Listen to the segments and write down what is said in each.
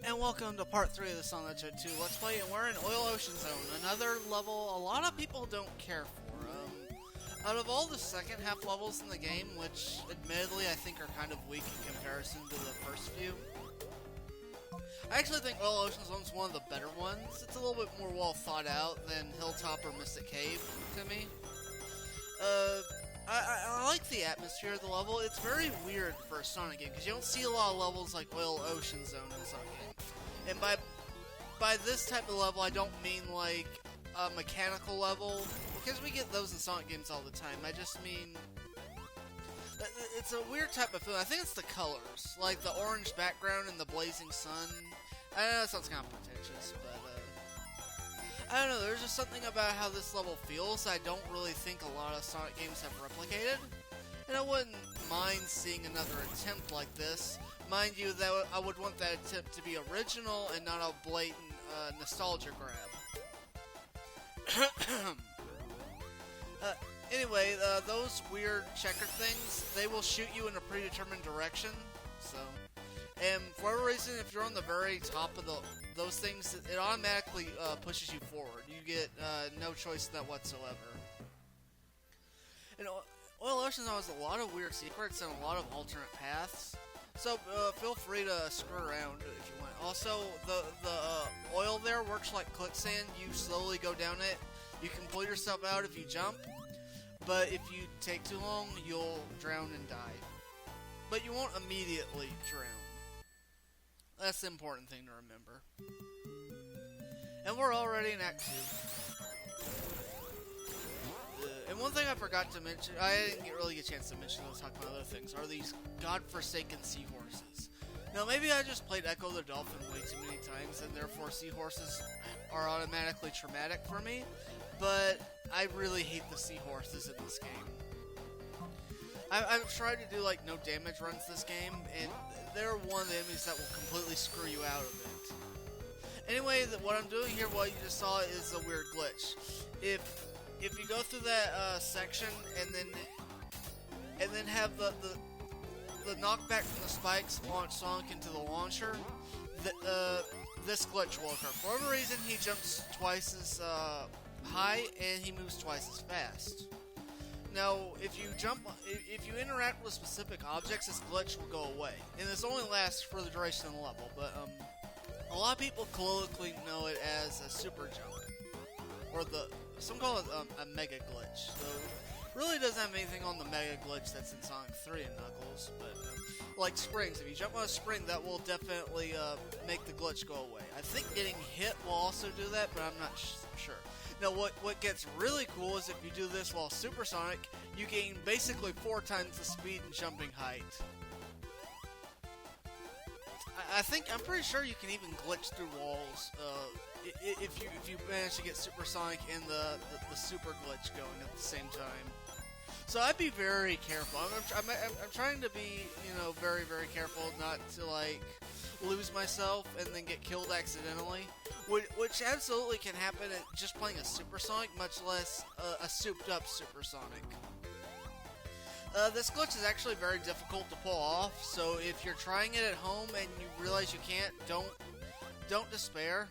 And welcome to part 3 of the Sonic Legend 2 Let's Play, and we're in Oil Ocean Zone, another level a lot of people don't care for. Out of all the second half levels in the game, which admittedly I think are kind of weak in comparison to the first few, I actually think Oil Ocean Zone is one of the better ones. It's a little bit more well thought out than Hilltop or Mystic Cave to me. I like the atmosphere of the level. It's very weird for a Sonic game, because you don't see a lot of levels like Oil Ocean Zone in a Sonic game. And by this type of level, I don't mean like a mechanical level, because we get those in Sonic games all the time. I just mean, it's a weird type of feeling. I think it's the colors, like the orange background and the blazing sun. I know that sounds kind of pretentious, but I don't know, there's just something about how this level feels I don't really think a lot of Sonic games have replicated. And I wouldn't mind seeing another attempt like this. Mind you, that I would want that attempt to be original and not a blatant nostalgia grab. Anyway, those weird checkered things, they will shoot you in a predetermined direction, so... And for whatever reason, if you're on the very top of those things, it automatically pushes you forward. You get no choice in that whatsoever. And Oil Ocean has a lot of weird secrets and a lot of alternate paths, so feel free to screw around if you want. Also, the oil there works like quicksand. You slowly go down it. You can pull yourself out if you jump, but if you take too long, you'll drown and die. But you won't immediately drown. That's the important thing to remember. And we're already in Act 2. And one thing I forgot to mention, I didn't really get a chance to mention, I was talking about other things, are these godforsaken seahorses. Now, maybe I just played Echo the Dolphin way too many times, and therefore seahorses are automatically traumatic for me, but I really hate the seahorses in this game. I've tried to do like no damage runs this game, and they're one of the enemies that will completely screw you out of it. Anyway, what I'm doing here, what you just saw, is a weird glitch. If you go through that section and then have the knockback from the spikes launch Sonic into the launcher, this glitch will occur. For whatever reason, he jumps twice as high and he moves twice as fast. Now, if you interact with specific objects, this glitch will go away, and this only lasts for the duration of the level. But a lot of people colloquially know it as a super jump, or some call it a mega glitch. So, really doesn't have anything on the mega glitch that's in Sonic 3 and Knuckles, but like springs. If you jump on a spring, that will definitely make the glitch go away. I think getting hit will also do that, but I'm not sure. Now, what gets really cool is if you do this while supersonic, you gain basically 4 times the speed and jumping height. I'm pretty sure you can even glitch through walls if you manage to get supersonic and the super glitch going at the same time. So I'd be very careful. I'm trying to be, very, very careful not to like lose myself and then get killed accidentally, which absolutely can happen at just playing a supersonic, much less a souped up supersonic. This glitch is actually very difficult to pull off, so if you're trying it at home and you realize you can't, don't despair.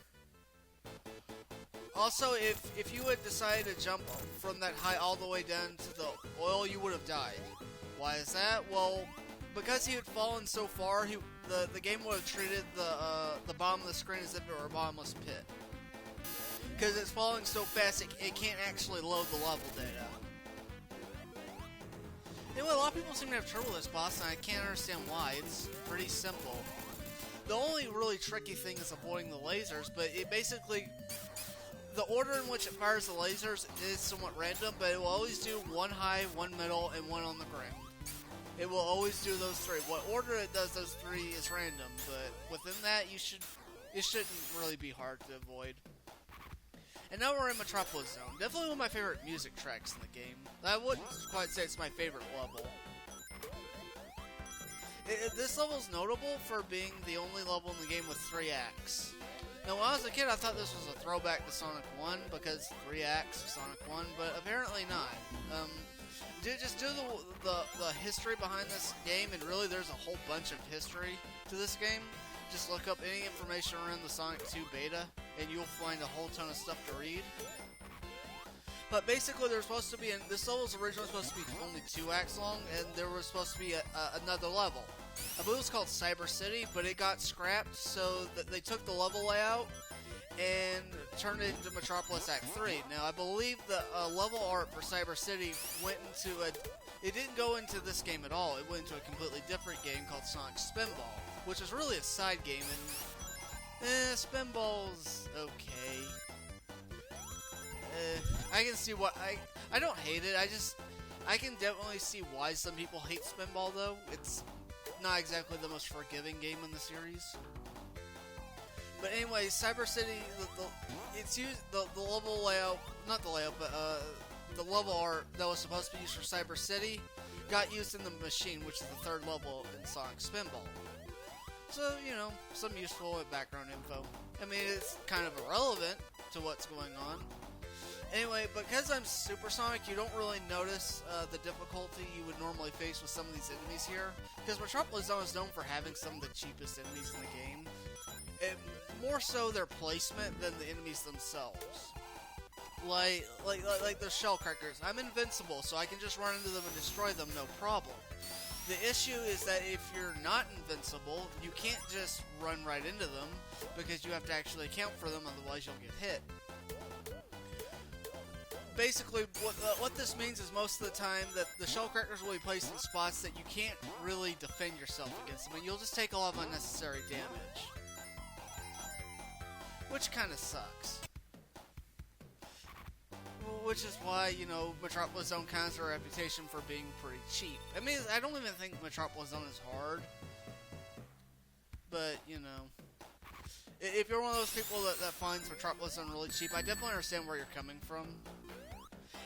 Also, if you had decided to jump from that height all the way down to the oil, you would have died. Why is that? Well, because he had fallen so far, the game would have treated the bottom of the screen as if it were a bottomless pit. Because it's falling so fast, it can't actually load the level data. Anyway, a lot of people seem to have trouble with this boss, and I can't understand why. It's pretty simple. The only really tricky thing is avoiding the lasers, but it basically... The order in which it fires the lasers is somewhat random, but it will always do one high, one middle, and one on the ground. It will always do those 3. What order it does those 3 is random, but within that, it shouldn't really be hard to avoid. And now we're in Metropolis Zone. Definitely one of my favorite music tracks in the game. I wouldn't quite say it's my favorite level. This level is notable for being the only level in the game with 3 acts. Now, when I was a kid, I thought this was a throwback to Sonic 1 because 3 acts of Sonic 1, but apparently not. Just do the history behind this game, and really there's a whole bunch of history to this game. just look up any information around the Sonic 2 beta, and you'll find a whole ton of stuff to read. But basically, there's supposed to be, this level was originally supposed to be only 2 acts long, and there was supposed to be another level. I believe it was called Cyber City, but it got scrapped, so that they took the level layout and turned it into Metropolis Act 3. Now, I believe the level art for Cyber City went into it didn't go into this game at all. It went into a completely different game called Sonic Spinball, which is really a side game, and Spinball's okay. I can see what I don't hate it. I can definitely see why some people hate Spinball, though. It's not exactly the most forgiving game in the series. But anyway, Cyber City, it's used the level layout, not the layout, but the level art that was supposed to be used for Cyber City got used in the machine, which is the 3rd level in Sonic Spinball. So, you know, some useful background info. I mean, it's kind of irrelevant to what's going on. Anyway, because I'm Supersonic, you don't really notice the difficulty you would normally face with some of these enemies here. Because Metropolis Zone is known for having some of the cheapest enemies in the game. And more so their placement than the enemies themselves. Like the shell crackers. I'm invincible, so I can just run into them and destroy them, no problem. The issue is that if you're not invincible, you can't just run right into them, because you have to actually account for them, otherwise you'll get hit. Basically, what this means is most of the time that the shell crackers will be placed in spots that you can't really defend yourself against them, and you'll just take a lot of unnecessary damage. Which kind of sucks. Which is why, you know, Metropolis Zone kind of has a reputation for being pretty cheap. I mean, I don't even think Metropolis Zone is hard. But, you know, if you're one of those people that finds Metropolis Zone really cheap, I definitely understand where you're coming from.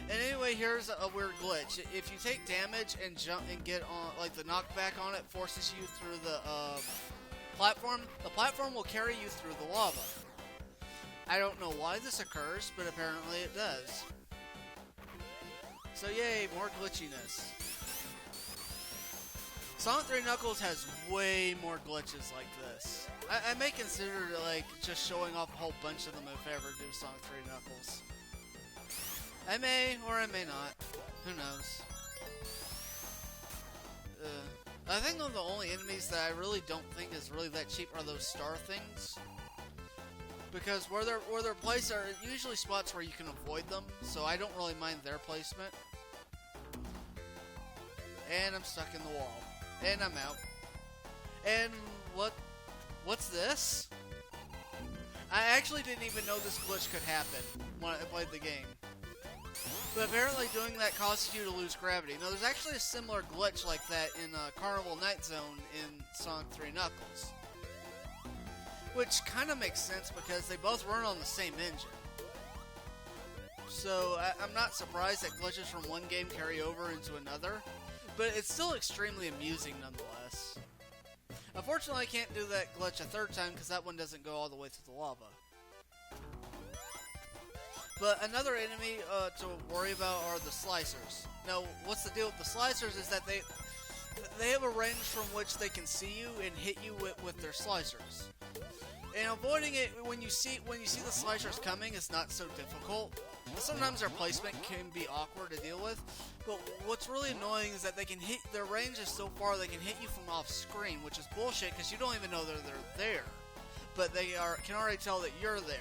And anyway, here's a weird glitch. If you take damage and jump and get on, like the knockback on it forces you through the platform will carry you through the lava. I don't know why this occurs, but apparently it does. So yay, more glitchiness. Sonic 3 Knuckles has way more glitches like this. I may consider like just showing off a whole bunch of them if I ever do Sonic 3 Knuckles. I may, or I may not. Who knows? I think one of the only enemies that I really don't think is really that cheap are those star things. Because where they're placed are usually spots where you can avoid them, so I don't really mind their placement. And I'm stuck in the wall. And I'm out. And what's this? I actually didn't even know this glitch could happen when I played the game. But apparently doing that causes you to lose gravity. Now there's actually a similar glitch like that in Carnival Night Zone in Sonic 3 Knuckles. Which kind of makes sense because they both run on the same engine. So I'm not surprised that glitches from one game carry over into another. But it's still extremely amusing nonetheless. Unfortunately I can't do that glitch a 3rd time because that one doesn't go all the way through the lava. But another enemy to worry about are the slicers. Now, what's the deal with the slicers is that they have a range from which they can see you and hit you with their slicers. And avoiding it when you see the slicers coming is not so difficult. Sometimes their placement can be awkward to deal with, but what's really annoying is that they can hit their range is so far they can hit you from off screen, which is bullshit because you don't even know they're there. But they can already tell that you're there.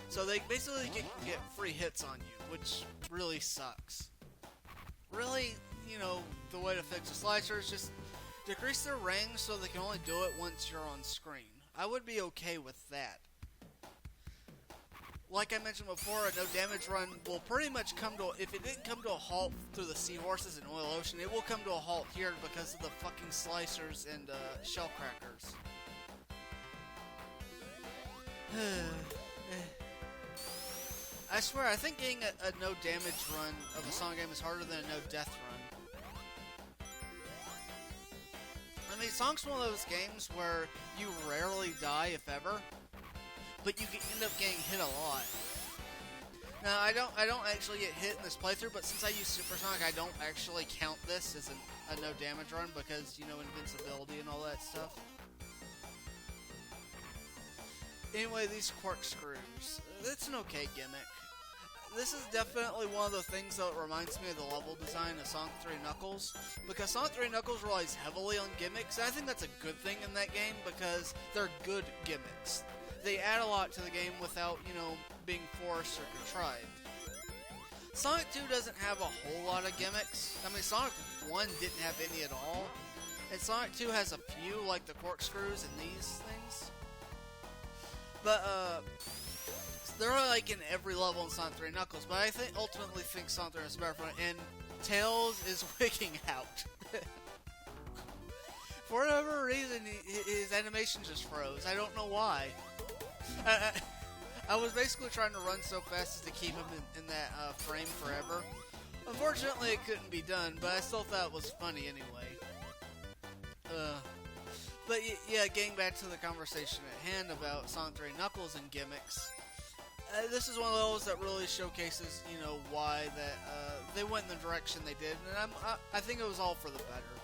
So they basically can get free hits on you, which really sucks. Really, you know, the way to fix the slicers is just decrease their range so they can only do it once you're on screen. I would be okay with that. Like I mentioned before, a no damage run will pretty much come to, if it didn't come to a halt through the Seahorses and Oil Ocean, it will come to a halt here because of the fucking slicers and shell crackers. I swear, I think getting a no damage run of a Sonic game is harder than a no death run. I mean, Sonic's one of those games where you rarely die, if ever, but you can end up getting hit a lot. Now, I don't actually get hit in this playthrough, but since I use Super Sonic, I don't actually count this as a no damage run because, you know, invincibility and all that stuff. Anyway, these corkscrews. It's an okay gimmick. This is definitely one of the things that reminds me of the level design of Sonic 3 Knuckles, because Sonic 3 Knuckles relies heavily on gimmicks, and I think that's a good thing in that game, because they're good gimmicks. They add a lot to the game without, being forced or contrived. Sonic 2 doesn't have a whole lot of gimmicks. I mean, Sonic 1 didn't have any at all, and Sonic 2 has a few, like the corkscrews and these things. But, they're like in every level in Sonic 3 Knuckles, but I ultimately think Sonic 3 is better for it, and Tails is wigging out. For whatever reason, his animation just froze. I don't know why. I was basically trying to run so fast as to keep him in that frame forever. Unfortunately, it couldn't be done, but I still thought it was funny anyway. But yeah, getting back to the conversation at hand about Sonic 3 Knuckles and gimmicks. This is one of those that really showcases, why that they went in the direction they did, and I think it was all for the better.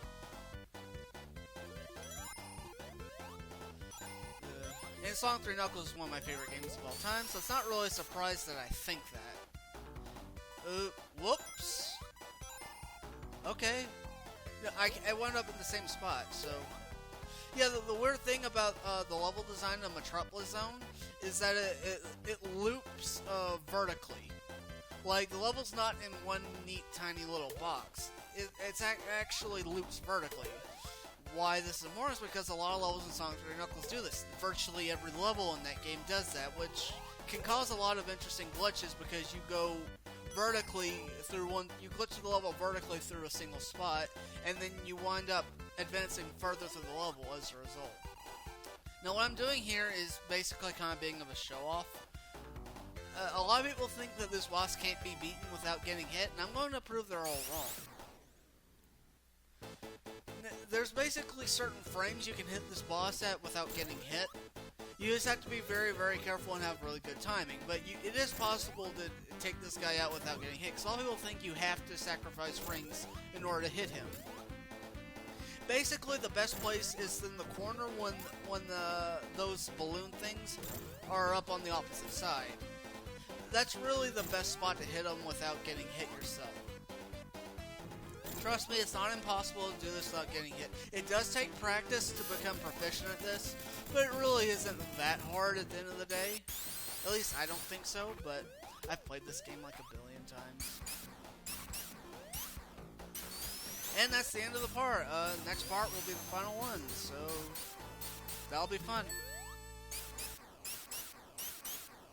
And Sonic 3 Knuckles is one of my favorite games of all time, so it's not really a surprise that I think that. Whoops. Okay. I wound up in the same spot, so... Yeah, the weird thing about the level design of Metropolis Zone is that it loops vertically. Like, the level's not in one neat, tiny little box. It's actually loops vertically. Why this is more is because a lot of levels in Sonic 3 Knuckles do this. Virtually every level in that game does that, which can cause a lot of interesting glitches because you go vertically through you glitch the level vertically through a single spot, and then you wind up advancing further through the level as a result. Now what I'm doing here is basically kind of being of a show-off. A lot of people think that this boss can't be beaten without getting hit, and I'm going to prove they're all wrong. There's basically certain frames you can hit this boss at without getting hit. You just have to be very, very careful and have really good timing. But it is possible to take this guy out without getting hit, because a lot of people think you have to sacrifice rings in order to hit him. Basically, the best place is in the corner when those balloon things are up on the opposite side. That's really the best spot to hit them without getting hit yourself. Trust me, it's not impossible to do this without getting hit. It does take practice to become proficient at this, but it really isn't that hard at the end of the day. At least I don't think so, but I've played this game like a billion times. And that's the end of the part. Next part will be the final one, so that'll be fun.